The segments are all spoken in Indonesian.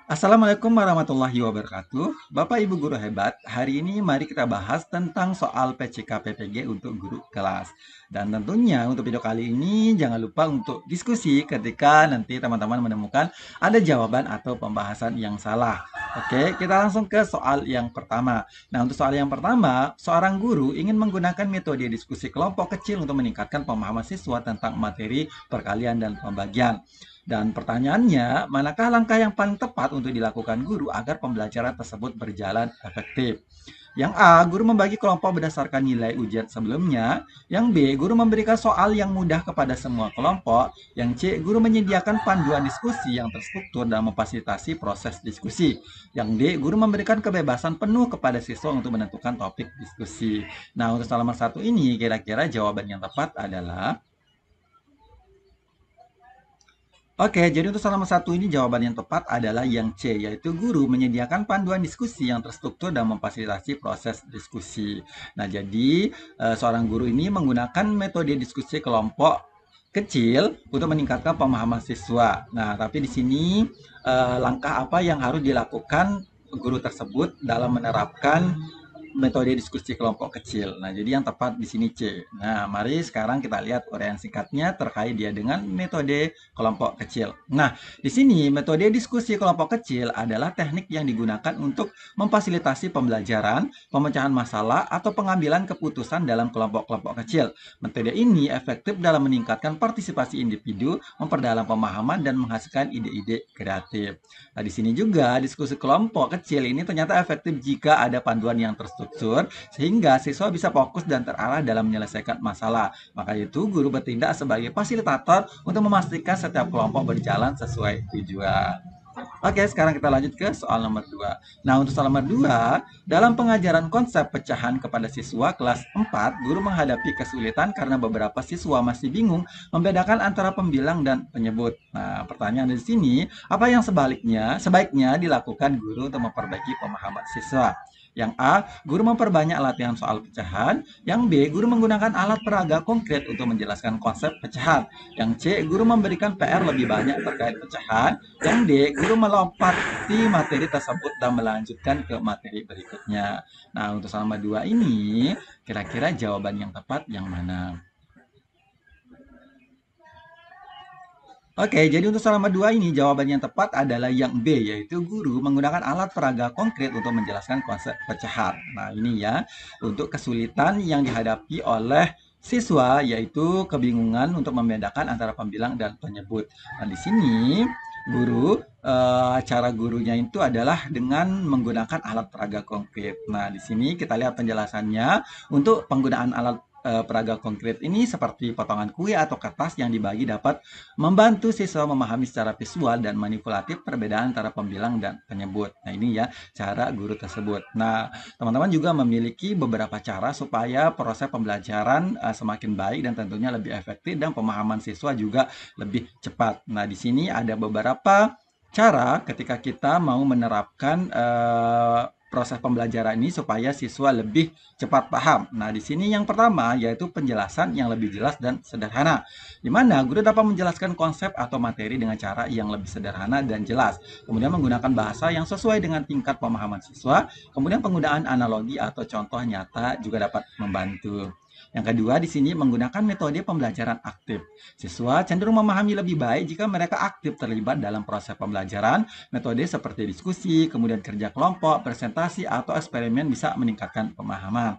Assalamualaikum warahmatullahi wabarakatuh. Bapak Ibu guru hebat, hari ini mari kita bahas tentang soal PCK PPG untuk guru kelas. Dan tentunya untuk video kali ini jangan lupa untuk diskusi ketika nanti teman-teman menemukan ada jawaban atau pembahasan yang salah. Oke, kita langsung ke soal yang pertama. Nah, untuk soal yang pertama, seorang guru ingin menggunakan metode diskusi kelompok kecil untuk meningkatkan pemahaman siswa tentang materi perkalian dan pembagian. Dan pertanyaannya, manakah langkah yang paling tepat untuk dilakukan guru agar pembelajaran tersebut berjalan efektif? Yang A, guru membagi kelompok berdasarkan nilai ujian sebelumnya. Yang B, guru memberikan soal yang mudah kepada semua kelompok. Yang C, guru menyediakan panduan diskusi yang terstruktur dan memfasilitasi proses diskusi. Yang D, guru memberikan kebebasan penuh kepada siswa untuk menentukan topik diskusi. Nah, untuk soal nomor satu ini, kira-kira jawaban yang tepat adalah Oke, jadi untuk soal nomor satu ini jawaban yang tepat adalah yang C, yaitu guru menyediakan panduan diskusi yang terstruktur dan memfasilitasi proses diskusi. Nah, jadi seorang guru ini menggunakan metode diskusi kelompok kecil untuk meningkatkan pemahaman siswa. Nah, tapi di sini langkah apa yang harus dilakukan guru tersebut dalam menerapkan metode diskusi kelompok kecil. Nah, jadi yang tepat di sini C. Nah, mari sekarang kita lihat uraian singkatnya terkait dia dengan metode kelompok kecil. Nah, di sini metode diskusi kelompok kecil adalah teknik yang digunakan untuk memfasilitasi pembelajaran, pemecahan masalah, atau pengambilan keputusan dalam kelompok-kelompok kecil. Metode ini efektif dalam meningkatkan partisipasi individu, memperdalam pemahaman, dan menghasilkan ide-ide kreatif. Nah, di sini juga diskusi kelompok kecil ini ternyata efektif jika ada panduan yang terstruktur sehingga siswa bisa fokus dan terarah dalam menyelesaikan masalah. Maka itu guru bertindak sebagai fasilitator untuk memastikan setiap kelompok berjalan sesuai tujuan. Oke, sekarang kita lanjut ke soal nomor 2. Nah, untuk soal nomor 2, dalam pengajaran konsep pecahan kepada siswa kelas 4, guru menghadapi kesulitan karena beberapa siswa masih bingung membedakan antara pembilang dan penyebut. Nah, pertanyaan di sini, apa yang sebaiknya dilakukan guru untuk memperbaiki pemahaman siswa? Yang A, guru memperbanyak latihan soal pecahan. Yang B, guru menggunakan alat peraga konkret untuk menjelaskan konsep pecahan. Yang C, guru memberikan PR lebih banyak terkait pecahan. Yang D, guru melompati materi tersebut dan melanjutkan ke materi berikutnya. Nah, untuk selama dua ini, kira-kira jawaban yang tepat yang mana? Oke, jadi untuk selama dua ini jawaban yang tepat adalah yang B, yaitu guru menggunakan alat peraga konkret untuk menjelaskan konsep pecahan. Nah, ini ya, untuk kesulitan yang dihadapi oleh siswa, yaitu kebingungan untuk membedakan antara pembilang dan penyebut. Nah, di sini guru, cara gurunya itu adalah dengan menggunakan alat peraga konkret. Nah, di sini kita lihat penjelasannya. Untuk penggunaan alat peraga konkret ini seperti potongan kue atau kertas yang dibagi dapat membantu siswa memahami secara visual dan manipulatif perbedaan antara pembilang dan penyebut. Nah, ini ya cara guru tersebut. Nah, teman-teman juga memiliki beberapa cara supaya proses pembelajaran semakin baik dan tentunya lebih efektif dan pemahaman siswa juga lebih cepat. Nah, di sini ada beberapa cara ketika kita mau menerapkan proses pembelajaran ini supaya siswa lebih cepat paham. Nah, di sini yang pertama yaitu penjelasan yang lebih jelas dan sederhana, di mana guru dapat menjelaskan konsep atau materi dengan cara yang lebih sederhana dan jelas. Kemudian menggunakan bahasa yang sesuai dengan tingkat pemahaman siswa. Kemudian penggunaan analogi atau contoh nyata juga dapat membantu. Yang kedua, di sini menggunakan metode pembelajaran aktif. Siswa cenderung memahami lebih baik jika mereka aktif terlibat dalam proses pembelajaran. Metode seperti diskusi, kemudian kerja kelompok, presentasi, atau eksperimen bisa meningkatkan pemahaman.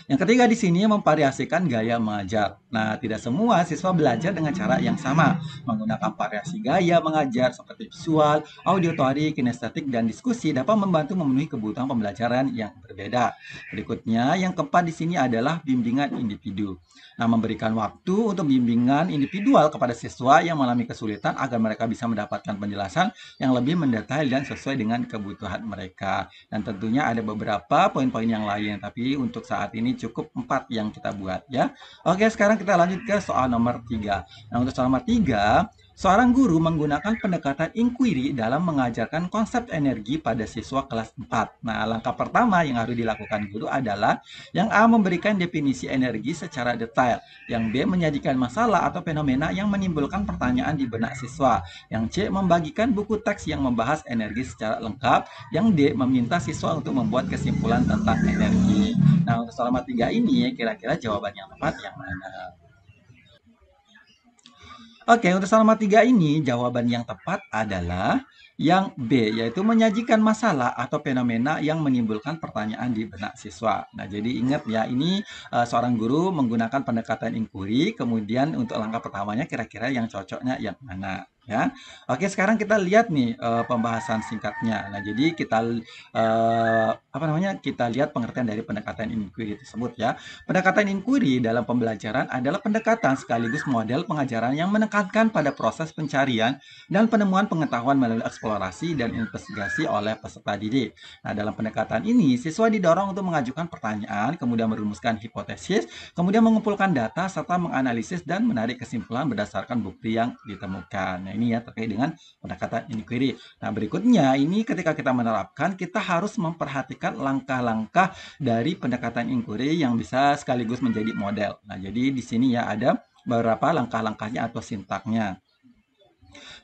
Yang ketiga di sini memvariasikan gaya mengajar. Nah, tidak semua siswa belajar dengan cara yang sama. Menggunakan variasi gaya mengajar seperti visual, auditory, kinestetik, dan diskusi dapat membantu memenuhi kebutuhan pembelajaran yang berbeda. Berikutnya, yang keempat di sini adalah bimbingan individu. Nah, memberikan waktu untuk bimbingan individual kepada siswa yang mengalami kesulitan agar mereka bisa mendapatkan penjelasan yang lebih mendetail dan sesuai dengan kebutuhan mereka. Dan tentunya ada beberapa poin-poin yang lain, tapi untuk saat ini cukup 4 yang kita buat ya. Oke, sekarang kita lanjut ke soal nomor 3. Nah, untuk soal nomor 3, Seorang guru menggunakan pendekatan inquiry dalam mengajarkan konsep energi pada siswa kelas 4. Nah, langkah pertama yang harus dilakukan guru adalah yang A memberikan definisi energi secara detail, yang B menyajikan masalah atau fenomena yang menimbulkan pertanyaan di benak siswa, yang C membagikan buku teks yang membahas energi secara lengkap, yang D meminta siswa untuk membuat kesimpulan tentang energi. Nah, untuk selama tiga ini, kira-kira jawaban yang tepat yang mana? Oke, untuk selama tiga ini, jawaban yang tepat adalah yang B, yaitu menyajikan masalah atau fenomena yang menimbulkan pertanyaan di benak siswa. Nah, jadi ingat ya, ini seorang guru menggunakan pendekatan inquiry, kemudian untuk langkah pertamanya kira-kira yang cocoknya yang mana. Ya, oke. Sekarang kita lihat nih pembahasan singkatnya. Nah, jadi kita apa namanya? Kita lihat pengertian dari pendekatan inquiry tersebut ya. Pendekatan inquiry dalam pembelajaran adalah pendekatan sekaligus model pengajaran yang menekankan pada proses pencarian dan penemuan pengetahuan melalui eksplorasi dan investigasi oleh peserta didik. Nah, dalam pendekatan ini, siswa didorong untuk mengajukan pertanyaan, kemudian merumuskan hipotesis, kemudian mengumpulkan data, serta menganalisis dan menarik kesimpulan berdasarkan bukti yang ditemukan. Nah, ini ya terkait dengan pendekatan inquiry. Nah, berikutnya ini ketika kita menerapkan, kita harus memperhatikan langkah-langkah dari pendekatan inquiry yang bisa sekaligus menjadi model. Nah, jadi di sini ya ada beberapa langkah-langkahnya atau sintaknya.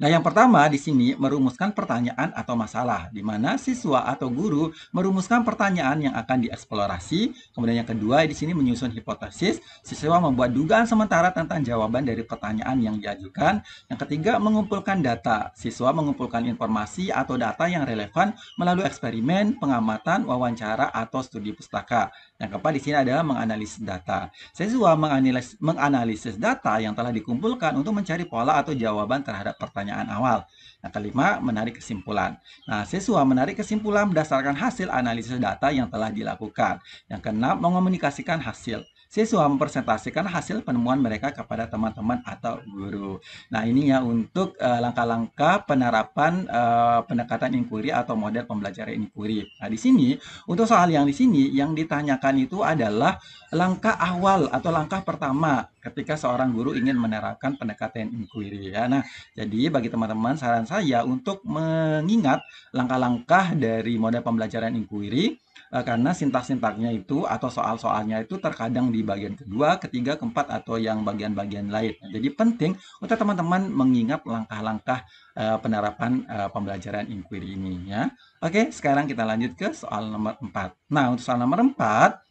Nah, yang pertama di sini merumuskan pertanyaan atau masalah, di mana siswa atau guru merumuskan pertanyaan yang akan dieksplorasi. Kemudian yang kedua di sini menyusun hipotesis, siswa membuat dugaan sementara tentang jawaban dari pertanyaan yang diajukan. Yang ketiga mengumpulkan data, siswa mengumpulkan informasi atau data yang relevan melalui eksperimen, pengamatan, wawancara, atau studi pustaka. Yang keempat di sini adalah menganalisis data. Siswa menganalisis data yang telah dikumpulkan untuk mencari pola atau jawaban terhadap pertanyaan awal. Yang kelima, menarik kesimpulan. Nah, siswa menarik kesimpulan berdasarkan hasil analisis data yang telah dilakukan. Yang keenam, mengomunikasikan hasil. Siswa mempresentasikan hasil penemuan mereka kepada teman-teman atau guru. Nah, ini ya untuk langkah-langkah penerapan pendekatan inquiry atau model pembelajaran inquiry. Nah, di sini untuk soal yang di sini yang ditanyakan itu adalah langkah awal atau langkah pertama ketika seorang guru ingin menerapkan pendekatan inquiry ya. Nah, jadi bagi teman-teman saran saya untuk mengingat langkah-langkah dari model pembelajaran inquiry karena sintak-sintaknya itu atau soal-soalnya itu terkadang di bagian kedua, ketiga, keempat atau yang bagian-bagian lain. Nah, jadi penting untuk teman-teman mengingat langkah-langkah penerapan pembelajaran inquiry ini ya. Oke, sekarang kita lanjut ke soal nomor 4. Nah, untuk soal nomor 4,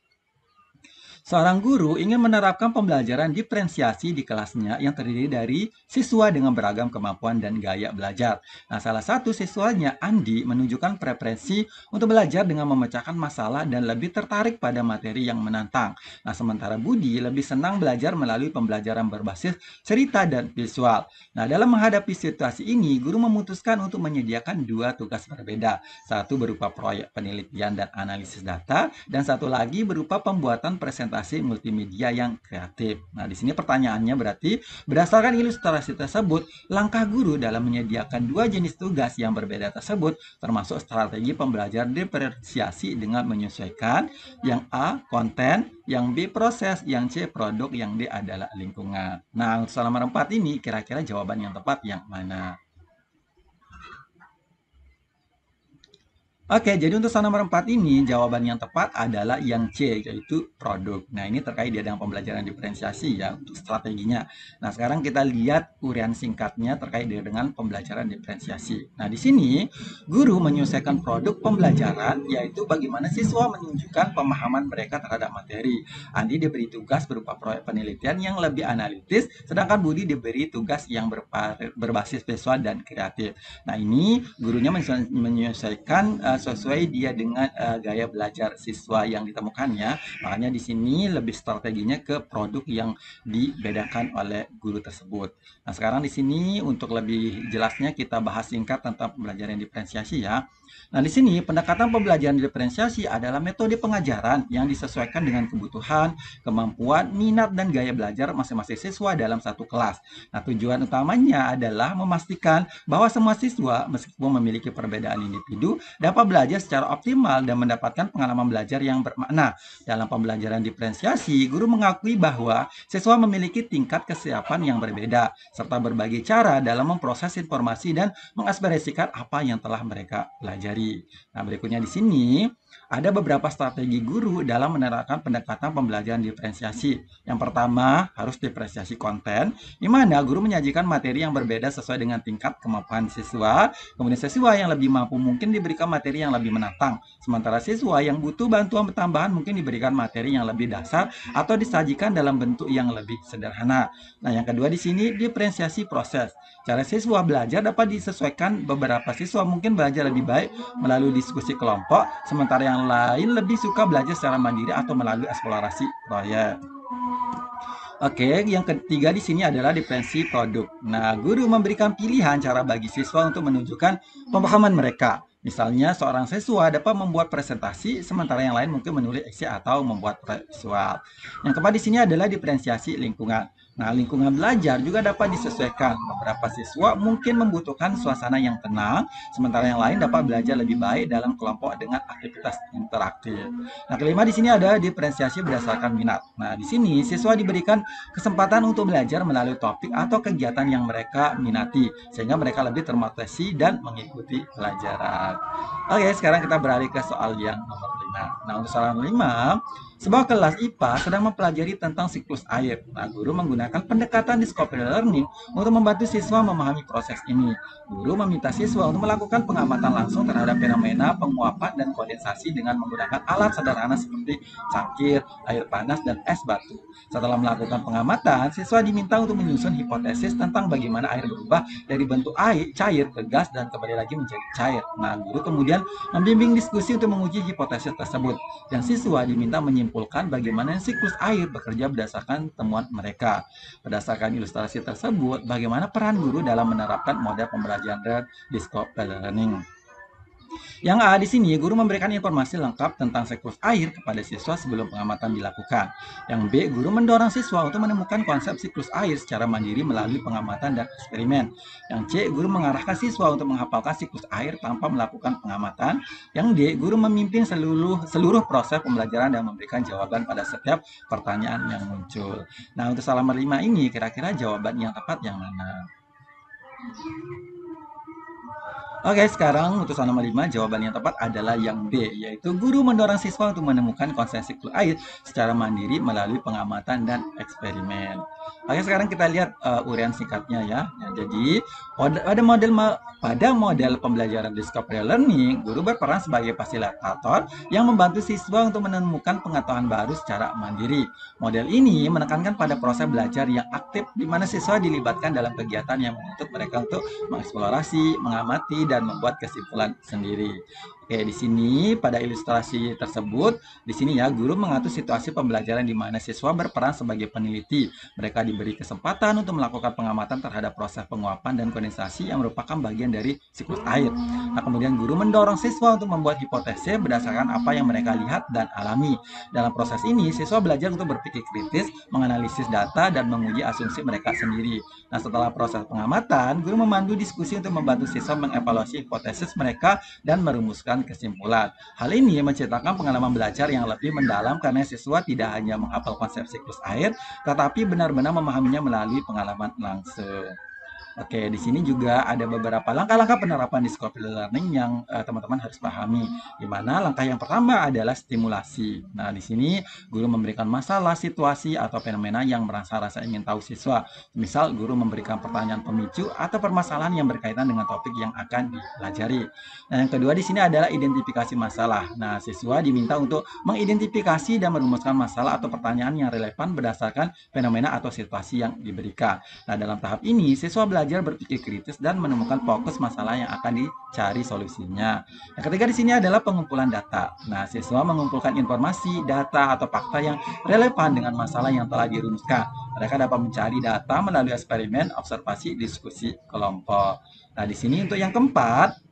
seorang guru ingin menerapkan pembelajaran diferensiasi di kelasnya yang terdiri dari siswa dengan beragam kemampuan dan gaya belajar. Nah, salah satu siswanya, Andi, menunjukkan preferensi untuk belajar dengan memecahkan masalah dan lebih tertarik pada materi yang menantang. Nah, sementara Budi lebih senang belajar melalui pembelajaran berbasis cerita dan visual. Nah, dalam menghadapi situasi ini, guru memutuskan untuk menyediakan dua tugas berbeda. Satu berupa proyek penelitian dan analisis data, dan satu lagi berupa pembuatan presentasi multimedia yang kreatif. Nah, di sini pertanyaannya berarti berdasarkan ilustrasi tersebut, langkah guru dalam menyediakan dua jenis tugas yang berbeda tersebut termasuk strategi pembelajaran diferensiasi dengan menyesuaikan yang A, konten, yang B, proses, yang C, produk, yang D adalah lingkungan. Nah, untuk soal nomor 4 ini kira-kira jawaban yang tepat yang mana? Oke, jadi untuk soal nomor 4 ini, jawaban yang tepat adalah yang C, yaitu produk. Nah, ini terkait dia dengan pembelajaran diferensiasi ya, untuk strateginya. Nah, sekarang kita lihat urian singkatnya terkait dia dengan pembelajaran diferensiasi. Nah, di sini, guru menyelesaikan produk pembelajaran, yaitu bagaimana siswa menunjukkan pemahaman mereka terhadap materi. Andi diberi tugas berupa proyek penelitian yang lebih analitis, sedangkan Budi diberi tugas yang berbasis visual dan kreatif. Nah, ini gurunya menyesuaikan sesuai dia dengan gaya belajar siswa yang ditemukannya. Makanya di sini lebih strateginya ke produk yang dibedakan oleh guru tersebut. Nah, sekarang di sini untuk lebih jelasnya kita bahas singkat tentang pembelajaran diferensiasi ya. Nah, di sini pendekatan pembelajaran diferensiasi adalah metode pengajaran yang disesuaikan dengan kebutuhan, kemampuan, minat, dan gaya belajar masing-masing siswa dalam satu kelas. Nah, tujuan utamanya adalah memastikan bahwa semua siswa, meskipun memiliki perbedaan individu, dapat belajar secara optimal dan mendapatkan pengalaman belajar yang bermakna. Dalam pembelajaran diferensiasi, guru mengakui bahwa siswa memiliki tingkat kesiapan yang berbeda, serta berbagai cara dalam memproses informasi dan mengekspresikan apa yang telah mereka pelajari. Nah, berikutnya di sini ada beberapa strategi guru dalam menerapkan pendekatan pembelajaran diferensiasi. Yang pertama, harus diferensiasi konten, di mana guru menyajikan materi yang berbeda sesuai dengan tingkat kemampuan siswa. Kemudian siswa yang lebih mampu mungkin diberikan materi yang lebih menantang, sementara siswa yang butuh bantuan tambahan mungkin diberikan materi yang lebih dasar atau disajikan dalam bentuk yang lebih sederhana. Nah, yang kedua di sini diferensiasi proses. Cara siswa belajar dapat disesuaikan. Beberapa siswa mungkin belajar lebih baik melalui diskusi kelompok, sementara yang lain lebih suka belajar secara mandiri atau melalui eksplorasi proyek. Oke, yang ketiga di sini adalah diferensi produk. Nah, guru memberikan pilihan cara bagi siswa untuk menunjukkan pemahaman mereka. Misalnya, seorang siswa dapat membuat presentasi, sementara yang lain mungkin menulis esai atau membuat visual. Yang keempat di sini adalah diferensiasi lingkungan. Nah, lingkungan belajar juga dapat disesuaikan. Beberapa siswa mungkin membutuhkan suasana yang tenang, sementara yang lain dapat belajar lebih baik dalam kelompok dengan aktivitas interaktif. Nah, kelima di sini ada diferensiasi berdasarkan minat. Nah, di sini siswa diberikan kesempatan untuk belajar melalui topik atau kegiatan yang mereka minati, sehingga mereka lebih termotivasi dan mengikuti pelajaran. Oke, sekarang kita beralih ke soal yang nomor 5. Nah, untuk soal 5, sebuah kelas IPA sedang mempelajari tentang siklus air. Nah, guru menggunakan pendekatan discovery learning untuk membantu siswa memahami proses ini. Guru meminta siswa untuk melakukan pengamatan langsung terhadap fenomena penguapan dan kondensasi dengan menggunakan alat sederhana seperti cangkir, air panas, dan es batu. Setelah melakukan pengamatan, siswa diminta untuk menyusun hipotesis tentang bagaimana air berubah dari bentuk air, cair ke gas dan kembali lagi menjadi cair. Nah, guru kemudian membimbing diskusi untuk menguji hipotesis tersebut. Dan siswa diminta menyimpulkan bagaimana siklus air bekerja berdasarkan temuan mereka. Berdasarkan ilustrasi tersebut, bagaimana peran guru dalam menerapkan model pembelajaran discovery learning. Yang A di sini, guru memberikan informasi lengkap tentang siklus air kepada siswa sebelum pengamatan dilakukan. Yang B, guru mendorong siswa untuk menemukan konsep siklus air secara mandiri melalui pengamatan dan eksperimen. Yang C, guru mengarahkan siswa untuk menghafalkan siklus air tanpa melakukan pengamatan. Yang D, guru memimpin seluruh proses pembelajaran dan memberikan jawaban pada setiap pertanyaan yang muncul. Nah, untuk soal nomor 5 ini, kira-kira jawaban yang tepat yang mana? Oke, sekarang untuk soal nomor 5, jawaban yang tepat adalah yang B, yaitu guru mendorong siswa untuk menemukan konsep siklus air secara mandiri melalui pengamatan dan eksperimen. Oke, sekarang kita lihat uraian singkatnya ya. Jadi, pada model pembelajaran discovery learning, guru berperan sebagai fasilitator yang membantu siswa untuk menemukan pengetahuan baru secara mandiri. Model ini menekankan pada proses belajar yang aktif di mana siswa dilibatkan dalam kegiatan yang menuntut mereka untuk mengeksplorasi, mengamati, dan membuat kesimpulan sendiri. Oke, di sini pada ilustrasi tersebut, di sini ya guru mengatur situasi pembelajaran di mana siswa berperan sebagai peneliti. Mereka diberi kesempatan untuk melakukan pengamatan terhadap proses penguapan dan kondensasi yang merupakan bagian dari siklus air. Nah, kemudian guru mendorong siswa untuk membuat hipotesis berdasarkan apa yang mereka lihat dan alami. Dalam proses ini, siswa belajar untuk berpikir kritis, menganalisis data, dan menguji asumsi mereka sendiri. Nah, setelah proses pengamatan, guru memandu diskusi untuk membantu siswa mengevaluasi hipotesis mereka dan merumuskan kesimpulan. Hal ini menciptakan pengalaman belajar yang lebih mendalam karena siswa tidak hanya menghafal konsep siklus air, tetapi benar-benar memahaminya melalui pengalaman langsung. Oke, di sini juga ada beberapa langkah-langkah penerapan discovery learning yang teman-teman harus pahami. Di mana langkah yang pertama adalah stimulasi. Nah, di sini guru memberikan masalah, situasi, atau fenomena yang merasa rasa ingin tahu siswa. Misal, guru memberikan pertanyaan pemicu atau permasalahan yang berkaitan dengan topik yang akan dipelajari. Nah, yang kedua di sini adalah identifikasi masalah. Nah, siswa diminta untuk mengidentifikasi dan merumuskan masalah atau pertanyaan yang relevan berdasarkan fenomena atau situasi yang diberikan. Nah, dalam tahap ini, siswa belajar berpikir kritis dan menemukan fokus masalah yang akan dicari solusinya. Yang ketiga di sini adalah pengumpulan data. Nah, siswa mengumpulkan informasi, data, atau fakta yang relevan dengan masalah yang telah dirumuskan. Mereka dapat mencari data melalui eksperimen, observasi, diskusi kelompok. Nah, di sini untuk yang keempat,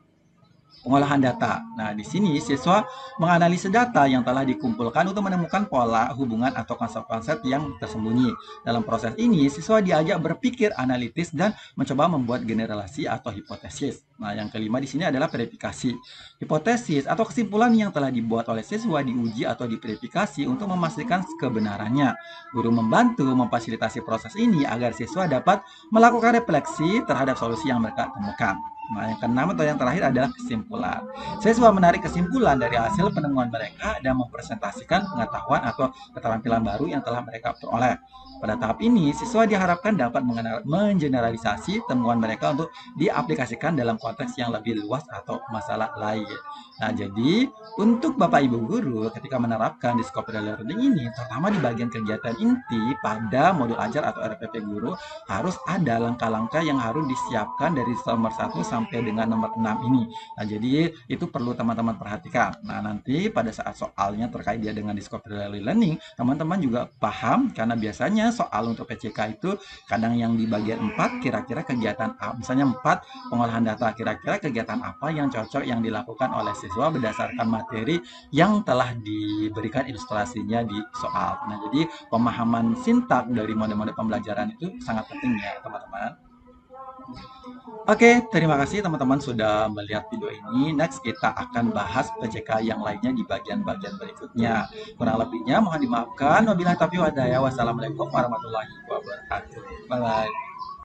pengolahan data. Nah, di sini siswa menganalisis data yang telah dikumpulkan untuk menemukan pola, hubungan, atau konsep-konsep yang tersembunyi. Dalam proses ini, siswa diajak berpikir analitis dan mencoba membuat generalisasi atau hipotesis. Nah, yang kelima di sini adalah verifikasi. Hipotesis atau kesimpulan yang telah dibuat oleh siswa diuji atau diverifikasi untuk memastikan kebenarannya. Guru membantu memfasilitasi proses ini agar siswa dapat melakukan refleksi terhadap solusi yang mereka temukan. Nah, yang keenam atau yang terakhir adalah kesimpulan. Siswa menarik kesimpulan dari hasil penemuan mereka dan mempresentasikan pengetahuan atau keterampilan baru yang telah mereka peroleh. Pada tahap ini, siswa diharapkan dapat mengeneralisasi temuan mereka untuk diaplikasikan dalam konteks yang lebih luas atau masalah lain. Nah, jadi untuk Bapak Ibu guru ketika menerapkan discovery learning ini, terutama di bagian kegiatan inti pada modul ajar atau RPP guru, harus ada langkah-langkah yang harus disiapkan dari nomor 1 sampai dengan nomor 6 ini. Nah, jadi itu perlu teman-teman perhatikan. Nah, nanti pada saat soalnya terkait dia dengan discovery learning, teman-teman juga paham karena biasanya soal untuk PCK itu kadang yang di bagian 4 kira-kira kegiatan A, misalnya 4 pengolahan data, kira-kira kegiatan apa yang cocok yang dilakukan oleh siswa berdasarkan materi yang telah diberikan ilustrasinya di soal. Nah, jadi pemahaman sintak dari mode-mode pembelajaran itu sangat penting ya, teman-teman. Oke, terima kasih teman-teman sudah melihat video ini. Next, kita akan bahas PJK yang lainnya di bagian-bagian berikutnya. Kurang lebihnya mohon dimaafkan. Wabillahi taufiq wal hidayah. Wassalamualaikum warahmatullahi wabarakatuh. Bye-bye.